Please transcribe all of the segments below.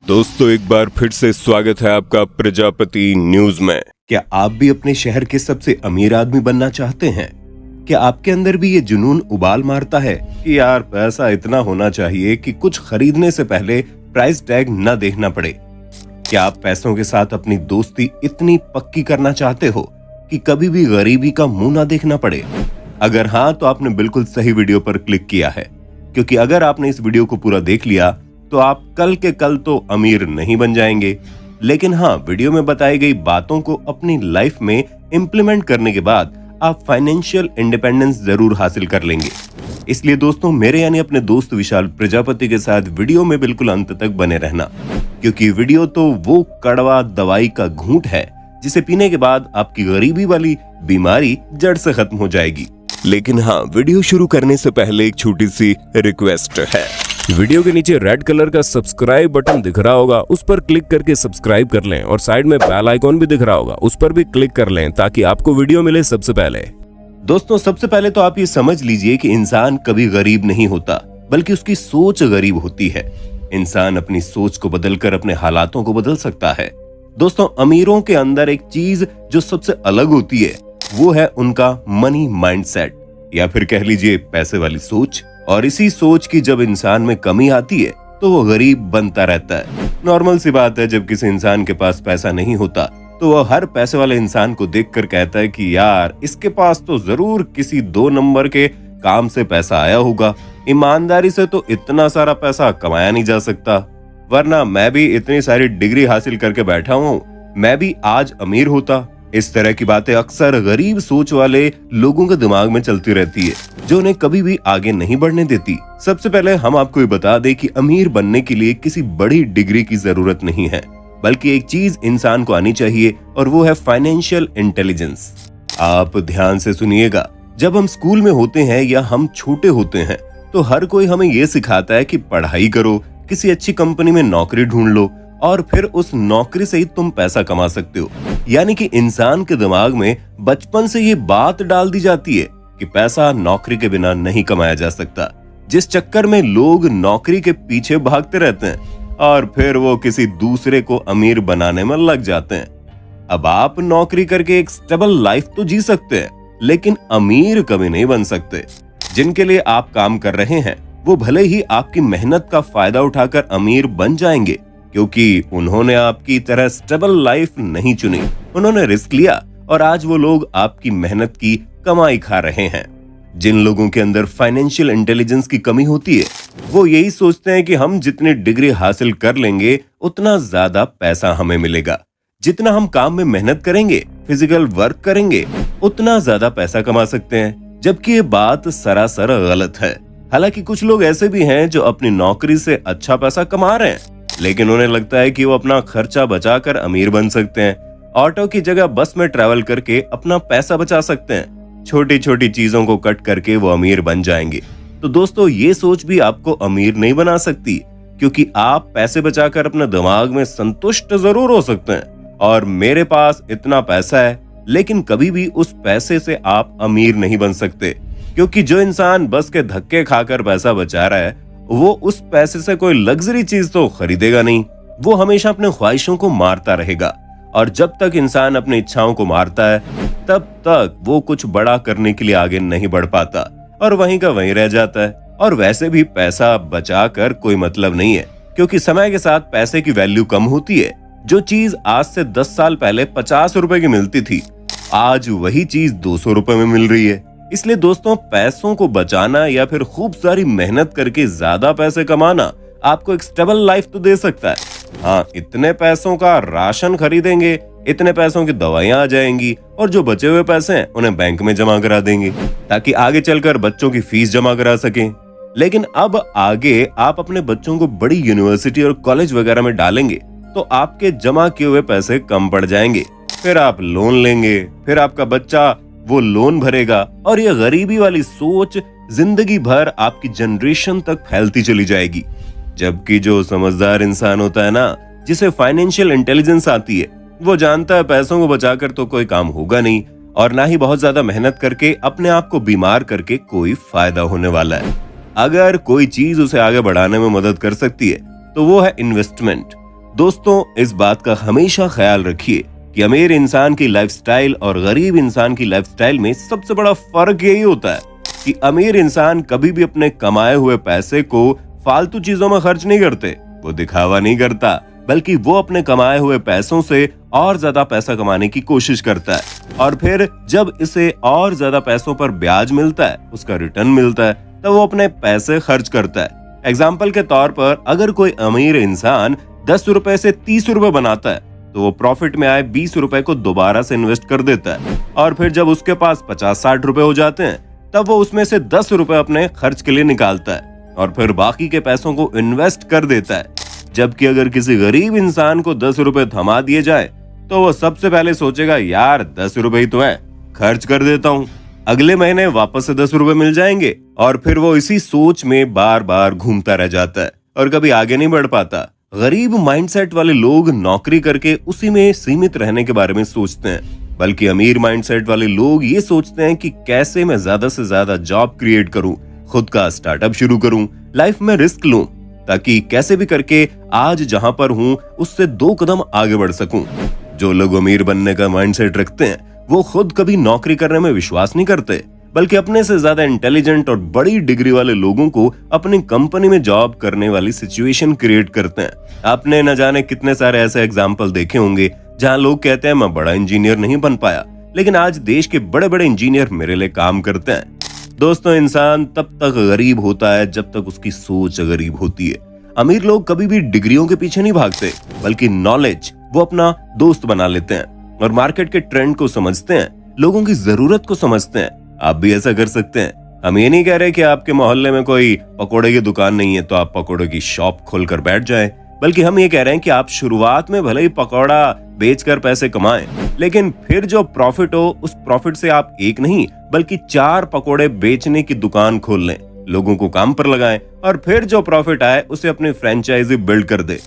दोस्तों एक बार फिर से स्वागत है आपका प्रजापति न्यूज में। क्या आप भी अपने शहर के सबसे अमीर आदमी बनना चाहते हैं? क्या आपके अंदर भी ये जुनून उबाल मारता है कि यार पैसा इतना होना चाहिए कि कुछ खरीदने से पहले प्राइस टैग न देखना पड़े? क्या आप पैसों के साथ अपनी दोस्ती इतनी पक्की करना चाहते हो कि कभी भी गरीबी का मुंह ना देखना पड़े? अगर हाँ तो आपने बिल्कुल सही वीडियो पर क्लिक किया है, क्योंकि अगर आपने इस वीडियो को पूरा देख लिया तो आप कल के कल तो अमीर नहीं बन जाएंगे, लेकिन हाँ, वीडियो में बताई गई बातों को अपनी लाइफ में इम्प्लीमेंट करने के बाद आप फाइनेंशियल इंडिपेंडेंस जरूर हासिल कर लेंगे। इसलिए दोस्तों, मेरे यानी अपने दोस्त विशाल प्रजापति के साथ वीडियो में बिल्कुल अंत तक बने रहना, क्योंकि वीडियो तो वो कड़वा दवाई का घूंट है जिसे पीने के बाद आपकी गरीबी वाली बीमारी जड़ से खत्म हो जाएगी। लेकिन हाँ, वीडियो शुरू करने से पहले एक छोटी सी रिक्वेस्ट है। वीडियो के नीचे रेड कलर का सब्सक्राइब बटन दिख रहा होगा, उस पर क्लिक करके सब्सक्राइब कर लें और साइड में बेल आइकॉन भी दिख रहा होगा, उस पर भी क्लिक कर लें ताकि आपको वीडियो मिले सबसे पहले। दोस्तों, सबसे पहले तो आप ये समझ लीजिए कि इंसान कभी गरीब नहीं होता, बल्कि उसकी सोच गरीब होती है। इंसान अपनी सोच को बदलकर अपने हालातों को बदल सकता है। दोस्तों, अमीरों के अंदर एक चीज जो सबसे अलग होती है वो है उनका मनी माइंडसेट, या फिर कह लीजिए पैसे वाली सोच। और इसी सोच की जब इंसान में कमी आती है तो वो गरीब बनता रहता है। नॉर्मल सी बात है, जब किसी इंसान के पास पैसा नहीं होता तो वह हर पैसे वाले इंसान को देखकर कहता है कि यार इसके पास तो जरूर किसी 2 नंबर के काम से पैसा आया होगा, ईमानदारी से तो इतना सारा पैसा कमाया नहीं जा सकता, वरना मैं भी इतनी सारी डिग्री हासिल करके बैठा हूँ, मैं भी आज अमीर होता। इस तरह की बातें अक्सर गरीब सोच वाले लोगों के दिमाग में चलती रहती है, जो उन्हें कभी भी आगे नहीं बढ़ने देती। सबसे पहले हम आपको ये बता दें कि अमीर बनने के लिए किसी बड़ी डिग्री की जरूरत नहीं है, बल्कि एक चीज इंसान को आनी चाहिए और वो है फाइनेंशियल इंटेलिजेंस। आप ध्यान से सुनिएगा। जब हम स्कूल में होते हैं या हम छोटे होते हैं तो हर कोई हमें ये सिखाता है कि पढ़ाई करो, किसी अच्छी कंपनी में नौकरी ढूंढ लो और फिर उस नौकरी से ही तुम पैसा कमा सकते हो। यानी कि इंसान के दिमाग में बचपन से ये बात डाल दी जाती है कि पैसा नौकरी के बिना नहीं कमाया जा सकता, जिस चक्कर में लोग नौकरी के पीछे भागते रहते हैं और फिर वो किसी दूसरे को अमीर बनाने में लग जाते हैं। अब आप नौकरी करके एक स्टेबल लाइफ तो जी सकते हैं, लेकिन अमीर कभी नहीं बन सकते। जिनके लिए आप काम कर रहे हैं वो भले ही आपकी मेहनत का फायदा उठाकर अमीर बन जाएंगे, क्योंकि उन्होंने आपकी तरह स्टेबल लाइफ नहीं चुनी, उन्होंने रिस्क लिया और आज वो लोग आपकी मेहनत की कमाई खा रहे हैं। जिन लोगों के अंदर फाइनेंशियल इंटेलिजेंस की कमी होती है वो यही सोचते हैं कि हम जितनी डिग्री हासिल कर लेंगे उतना ज्यादा पैसा हमें मिलेगा, जितना हम काम में मेहनत करेंगे, फिजिकल वर्क करेंगे, उतना ज्यादा पैसा कमा सकते हैं, जबकि ये बात सरासर गलत है। हालांकि कुछ लोग ऐसे भी हैं जो अपनी नौकरी से अच्छा पैसा कमा रहे हैं, लेकिन उन्हें लगता है कि वो अपना खर्चा बचाकर अमीर बन सकते हैं। ऑटो की जगह बस में ट्रैवल करके अपना पैसा बचा सकते हैं, छोटी छोटी चीजों को कट करके वो अमीर बन जाएंगे। तो दोस्तों, ये सोच भी आपको अमीर नहीं बना सकती, क्योंकि आप पैसे बचाकर अपने दिमाग में संतुष्ट जरूर हो सकते हैं और मेरे पास इतना पैसा है, लेकिन कभी भी उस पैसे से आप अमीर नहीं बन सकते, क्योंकि जो इंसान बस के धक्के खाकर पैसा बचा रहा है वो उस पैसे से कोई लग्जरी चीज तो खरीदेगा नहीं, वो हमेशा अपने ख्वाहिशों को मारता रहेगा। और जब तक इंसान अपनी इच्छाओं को मारता है तब तक वो कुछ बड़ा करने के लिए आगे नहीं बढ़ पाता और वहीं का वहीं रह जाता है। और वैसे भी पैसा बचाकर कोई मतलब नहीं है, क्योंकि समय के साथ पैसे की वैल्यू कम होती है। जो चीज आज से 10 साल पहले 50 रुपए की मिलती थी, आज वही चीज 200 रुपए में मिल रही है। इसलिए दोस्तों, पैसों को बचाना या फिर खूब सारी मेहनत करके ज्यादा पैसे कमाना आपको एक स्टेबल लाइफ तो दे सकता है। हाँ, इतने पैसों का राशन खरीदेंगे, इतने पैसों की दवाइयां आ जाएंगी और जो बचे हुए पैसे हैं उन्हें बैंक में जमा करा देंगे ताकि आगे चलकर बच्चों की फीस जमा करा सकें। लेकिन अब आगे आप अपने बच्चों को बड़ी यूनिवर्सिटी और कॉलेज वगैरह में डालेंगे तो आपके जमा किए हुए पैसे कम पड़ जाएंगे, फिर आप लोन लेंगे, फिर आपका बच्चा वो लोन भरेगा और ये गरीबी वाली सोच जिंदगी भर आपकी जनरेशन तक फैलती चली जाएगी। जबकि जो समझदार इंसान होता है ना, जिसे फाइनेंशियल इंटेलिजेंस आती है, वो जानता है पैसों को बचाकर तो कोई काम होगा नहीं और ना ही बहुत ज्यादा मेहनत करके अपने आप को बीमार करके कोई फायदा होने वाला है। अगर कोई चीज उसे आगे बढ़ाने में मदद कर सकती है तो वो है इन्वेस्टमेंट। दोस्तों, इस बात का हमेशा ख्याल रखिए कि अमीर इंसान की लाइफस्टाइल और गरीब इंसान की लाइफस्टाइल में सबसे बड़ा फर्क यही होता है कि अमीर इंसान कभी भी अपने कमाए हुए पैसे को फालतू चीजों में खर्च नहीं करते। वो दिखावा नहीं करता, बल्कि वो अपने कमाए हुए पैसों से और ज्यादा पैसा कमाने की कोशिश करता है और फिर जब इसे और ज्यादा पैसों पर ब्याज मिलता है, उसका रिटर्न मिलता है, तब वो अपने पैसे खर्च करता है। एग्जाम्पल के तौर पर अगर कोई अमीर इंसान 10 रुपए से 30 रुपए बनाता है तो वो प्रॉफिट में आए 20 रुपए को दोबारा से इन्वेस्ट कर देता है और फिर जब उसके पास 50-60 रुपए हो जाते हैं तब वो उसमें से 10 रुपए अपने खर्च के लिए निकालता है और फिर बाकी के पैसों को इन्वेस्ट कर देता है। जबकि अगर किसी गरीब इंसान को 10 रुपए थमा दिए जाए तो वो सबसे पहले सोचेगा, यार 10 रुपए ही तो है, खर्च कर देता हूँ, अगले महीने वापस से 10 रुपए मिल जाएंगे। और फिर वो इसी सोच में बार बार घूमता रह जाता है और कभी आगे नहीं बढ़ पाता। गरीब माइंडसेट वाले लोग नौकरी करके उसी में सीमित रहने के बारे में सोचते हैं, बल्कि अमीर माइंडसेट वाले लोग ये सोचते हैं कि कैसे मैं ज्यादा से ज्यादा जॉब क्रिएट करूं, खुद का स्टार्टअप शुरू करूं, लाइफ में रिस्क लूं, ताकि कैसे भी करके आज जहां पर हूं उससे 2 कदम आगे बढ़ सकूं। जो लोग अमीर बनने का माइंडसेट रखते हैं वो खुद कभी नौकरी करने में विश्वास नहीं करते, बल्कि अपने से ज्यादा इंटेलिजेंट और बड़ी डिग्री वाले लोगों को अपनी कंपनी में जॉब करने वाली सिचुएशन क्रिएट करते हैं। आपने न जाने कितने सारे ऐसे एग्जाम्पल देखे होंगे जहां लोग कहते हैं मैं बड़ा इंजीनियर नहीं बन पाया, लेकिन आज देश के बड़े बड़े इंजीनियर मेरे लिए काम करते हैं। दोस्तों, इंसान तब तक गरीब होता है जब तक उसकी सोच गरीब होती है। अमीर लोग कभी भी डिग्रियों के पीछे नहीं भागते, बल्कि नॉलेज वो अपना दोस्त बना लेते हैं और मार्केट के ट्रेंड को समझते हैं, लोगों की जरूरत को समझते हैं। आप भी ऐसा कर सकते हैं। हम ये नहीं कह रहे कि आपके मोहल्ले में कोई पकोड़े की दुकान नहीं है तो आप पकोड़े की शॉप खोलकर बैठ जाएं, बल्कि हम ये कह रहे हैं कि आप शुरुआत में भले ही पकौड़ा बेचकर पैसे कमाएं, लेकिन फिर जो प्रॉफिट हो उस प्रॉफिट से आप एक नहीं बल्कि 4 पकोड़े बेचने की दुकान खोल लें, लोगों को काम पर लगाएं और फिर जो प्रॉफिट आए उसे अपनी फ्रेंचाइजी बिल्ड कर दे।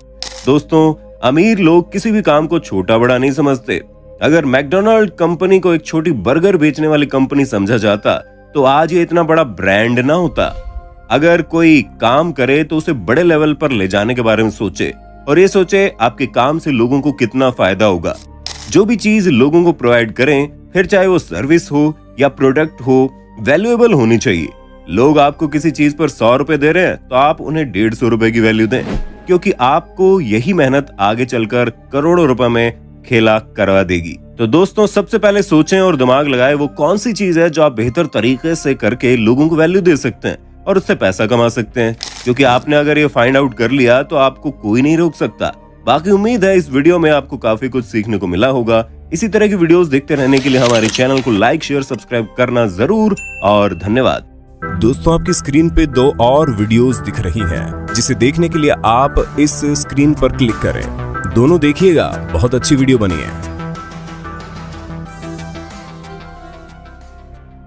दोस्तों, अमीर लोग किसी भी काम को छोटा बड़ा नहीं समझते। अगर मैकडोनाल्ड कंपनी को एक छोटी बर्गर बेचने वाली कंपनी समझा जाता तो आज ये इतना बड़ा ब्रांड ना होता। अगर कोई काम करे तो उसे बड़े लेवल पर ले जाने के बारे में सोचे और ये सोचे आपके काम से लोगों को कितना फायदा होगा। जो भी चीज लोगों को प्रोवाइड करें, फिर चाहे वो सर्विस हो या प्रोडक्ट हो, वैल्यूएबल होनी चाहिए। लोग आपको किसी चीज पर 100 रुपए दे रहे हैं तो आप उन्हें 150 रुपए की वैल्यू दें, क्योंकि आपको यही मेहनत आगे चलकर करोड़ों रुपए में खेला करवा देगी। तो दोस्तों, सबसे पहले सोचें और दिमाग लगाएं वो कौन सी चीज है जो आप बेहतर तरीके से करके लोगों को वैल्यू दे सकते हैं और उससे पैसा कमा सकते हैं। क्योंकि आपने अगर ये फाइंड आउट कर लिया तो आपको कोई नहीं रोक सकता। बाकी उम्मीद है इस वीडियो में आपको काफी कुछ सीखने को मिला होगा। इसी तरह की वीडियोस देखते रहने के लिए हमारे चैनल को लाइक, शेयर, सब्सक्राइब करना जरूर और धन्यवाद। दोस्तों, आपकी स्क्रीन पे 2 और वीडियोस दिख रही हैं, जिसे देखने के लिए आप इस स्क्रीन पर क्लिक करें। दोनों देखिएगा, बहुत अच्छी वीडियो बनी है।